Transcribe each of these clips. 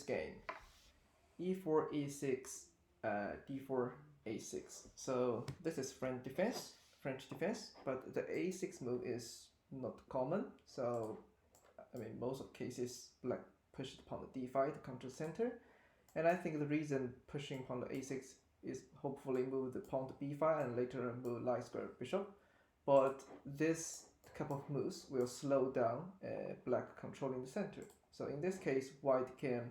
game. E4, E6, D4, A6. So this is French defense, but the A6 move is not common. So I mean, most of cases black pushed upon the D5 to come to center, and I think the reason pushing upon the A6 is hopefully move the pawn to B5 and later move light square bishop. But this couple of moves will slow down black controlling the center. So in this case, white can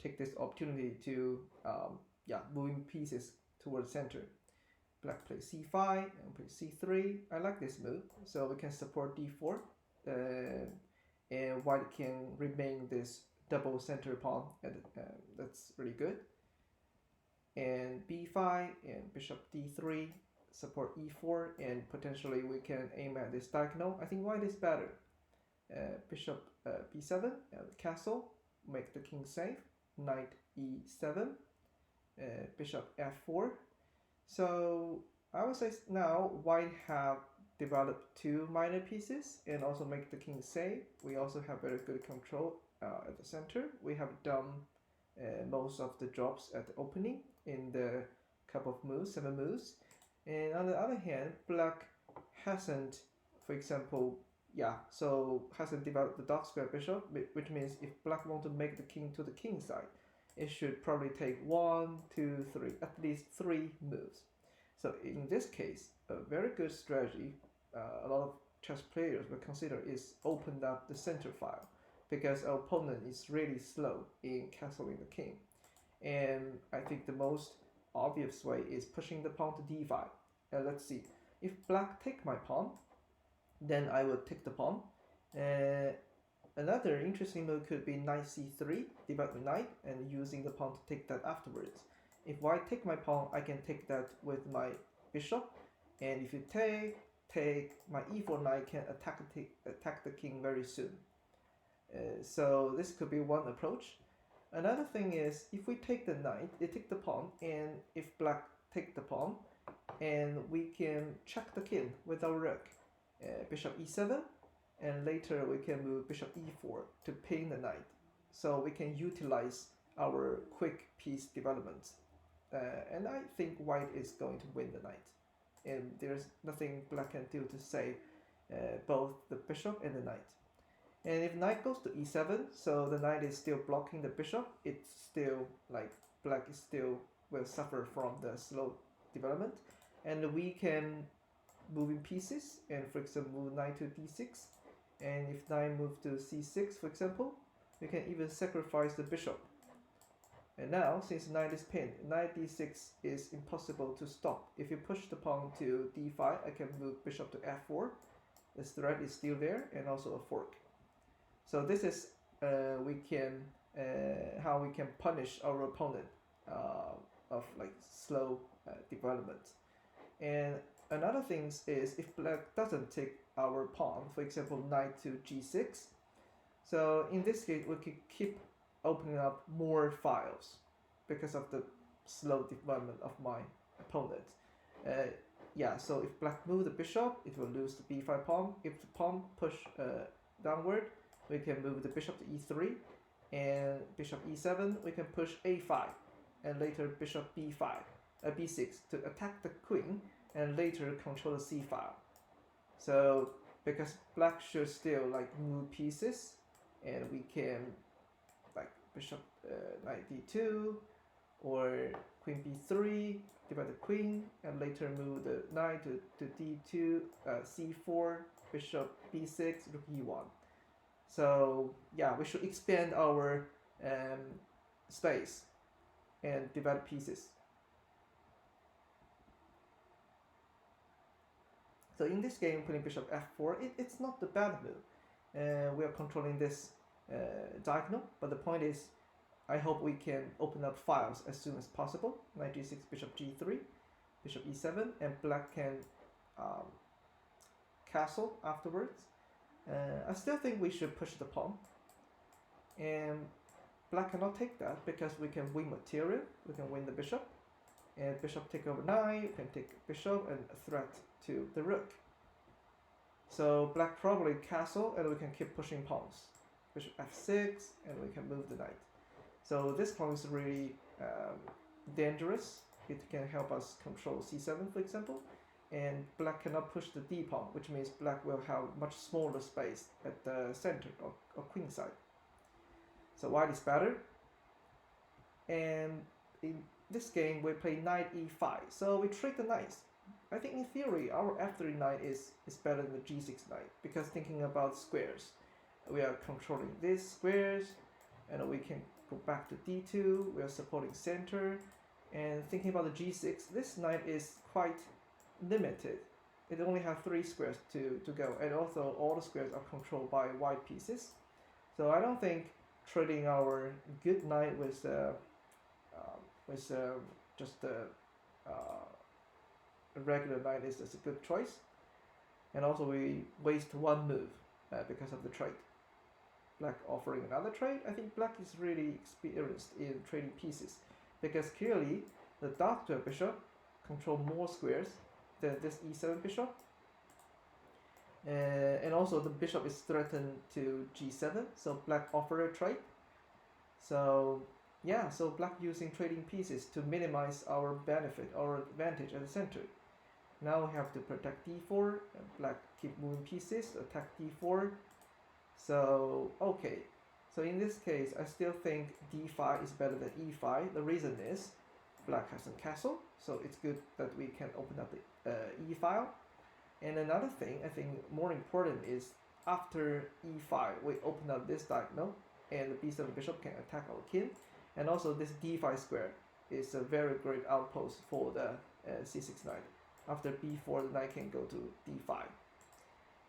take this opportunity to moving pieces towards center. Black plays c5 and plays c3. I like this move, so we can support d4, and white can remain this double center pawn, and that's really good. And b5 and bishop d3 support e4, and potentially we can aim at this diagonal. I think white is better. Bishop b7, castle, make the king safe. Knight e7, bishop f4. So I would say now white have developed two minor pieces and also make the king safe. We also have very good control at the center. We have done most of the drops at the opening in the couple of moves, 7 moves. And on the other hand, black hasn't, for example, hasn't developed the dark square bishop, which means if black want to make the king to the king side, it should probably take 1, 2, 3, at least 3 moves. So in this case, a very good strategy a lot of chess players will consider is open up the center file, because our opponent is really slow in castling the king. And I think the most obvious way is pushing the pawn to d5. Let's see, if black take my pawn, then I will take the pawn. Another interesting move could be knight c3, divide the knight, and using the pawn to take that afterwards. If white take my pawn, I can take that with my bishop, and if you take my e4 knight can attack the king very soon. So this could be one approach. Another thing is, if we take the knight, they take the pawn, and if black take the pawn, and we can check the king with our rook. Bishop e7, and later we can move bishop e4 to pin the knight, so we can utilize our quick piece development. And I think white is going to win the knight, and there's nothing black can do to save both the bishop and the knight. And if knight goes to e7, so the knight is still blocking the bishop, it's still like black is still will suffer from the slow development, and we can move in pieces, and for example move knight to d6, and if knight move to c6 for example, we can even sacrifice the bishop. And now since knight is pinned, knight d6 is impossible to stop. If you push the pawn to d5, I can move bishop to f4. The threat is still there, and also a fork. So this is how we can punish our opponent of like slow development. And another thing is, if black doesn't take our pawn, for example knight to g6, so in this case we could keep opening up more files because of the slow development of my opponent. So if black move the bishop, it will lose the b5 pawn. If the pawn push downward, we can move the bishop to e3, and bishop e7, we can push a5, and later bishop b6 to attack the queen, and later control the c file. So because black should still like move pieces, and we can like bishop knight d2 or queen b3, divide the queen, and later move the knight to d2, c4, bishop b6, rook e1. So yeah, we should expand our space and develop pieces. So in this game, putting bishop f4, it's not the bad move. We are controlling this diagonal, but the point is, I hope we can open up files as soon as possible. Knight g6, bishop g3, bishop e7, and black can castle afterwards. I still think we should push the pawn, and black cannot take that because we can win material, we can win the bishop, and bishop take over knight, we can take bishop and a threat to the rook. So black probably castle, and we can keep pushing pawns. Bishop f6, and we can move the knight. So this pawn is really dangerous. It can help us control c7, for example, and black cannot push the d pawn, which means black will have much smaller space at the center or queen side. So white is better, and in this game we play knight e5, so we trade the knights. I think in theory our f3 knight is better than the g6 knight, because thinking about squares, we are controlling these squares, and we can go back to d2, we are supporting center, and thinking about the g6, this knight is quite limited. It only has 3 squares to go, and also all the squares are controlled by white pieces. So I don't think trading our good knight with just a regular knight is a good choice. And also we waste one move because of the trade. Black offering another trade. I think black is really experienced in trading pieces, because clearly the dark 12 bishop control more squares than this e7 bishop, and also the bishop is threatened to g7, so black offer a trade. So yeah, so black using trading pieces to minimize our benefit or advantage at the center. Now we have to protect d4, and black keep moving pieces to attack d4. So okay, so in this case I still think d5 is better than e5. The reason is black has a castle, so it's good that we can open up the e file. And another thing I think more important is after e5 we open up this diagonal, and the b7 bishop can attack our king, and also this d5 square is a very great outpost for the c6 knight. After b4 the knight can go to d5.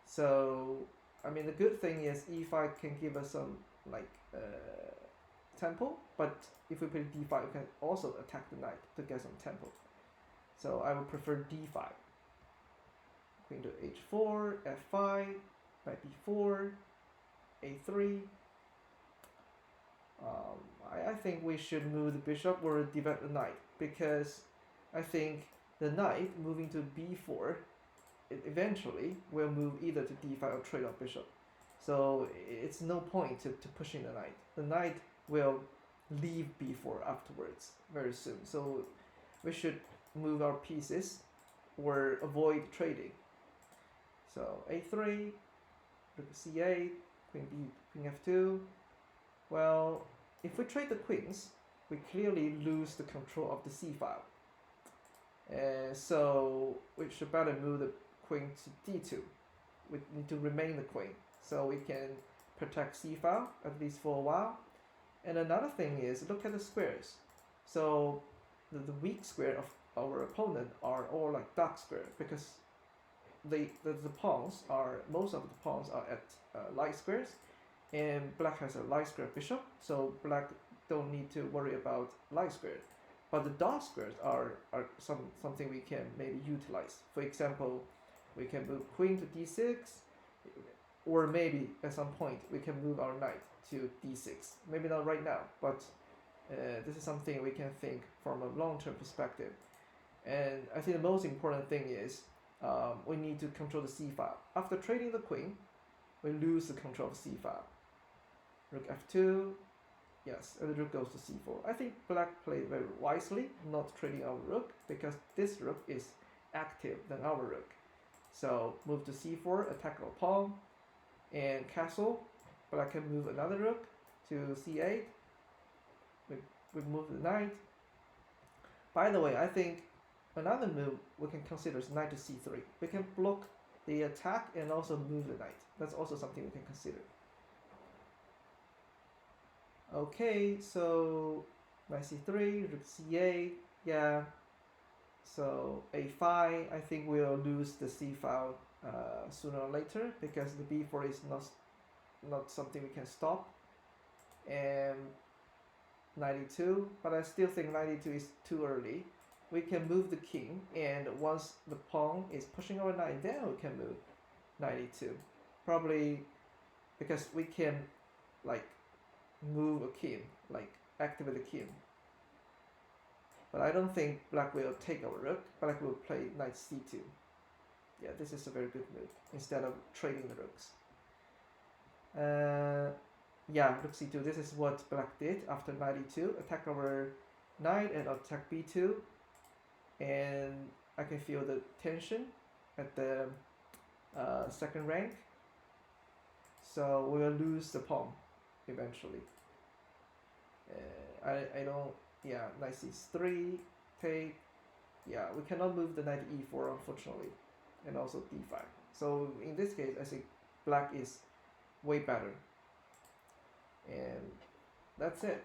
So I mean, the good thing is e5 can give us some like tempo, but if we play d5 we can also attack the knight to get some tempo. So I would prefer d5. Queen to h4, f5, knight b4, a3. I think we should move the bishop or divide the knight, because I think the knight moving to b4 it eventually will move either to d5 or trade off bishop. So it's no point to pushing the knight. The knight will leave b4 afterwards very soon. So we should move our pieces or avoid trading. So a3, rook c8, queen f2. Well, if we trade the queens, we clearly lose the control of the c file. So we should better move the queen to d2. We need to remain the queen, so we can protect c file at least for a while. And another thing is, look at the squares. So the weak square of our opponent are all like dark square, because the pawns are, most of the pawns are at light squares, and black has a light square bishop, so black don't need to worry about light squares. But the dark squares are something we can maybe utilize. For example, we can move queen to d6, or maybe at some point we can move our knight to d6. Maybe not right now, but this is something we can think from a long-term perspective. And I think the most important thing is we need to control the c file. After trading the queen, we lose the control of c file. Rook f2, yes, and the rook goes to c4. I think black played very wisely not trading our rook, because this rook is active than our rook. So move to c4, attack our pawn, and castle. Black can move another rook to c8. We move the knight. By the way, I think another move we can consider is knight to c3. We can block the attack and also move the knight. That's also something we can consider. Okay, so knight c3, rook c8, yeah. So a5, I think we'll lose the c file sooner or later, because the b4 is not something we can stop. And 92, but I still think 92 is too early. We can move the king, and once the pawn is pushing our knight, then we can move 92. Probably because we can like move a king, like activate the king. But I don't think black will take our rook. Black will play knight c2. Yeah, this is a very good move instead of trading the rooks. yeah, rook c2. This is what black did after knight e2. Attack over knight and attack b2. And I can feel the tension at the second rank. So we will lose the pawn eventually. I don't, yeah, knight c3, take, yeah, we cannot move the knight e4 unfortunately, and also d5. So in this case, I think black is way better. And that's it.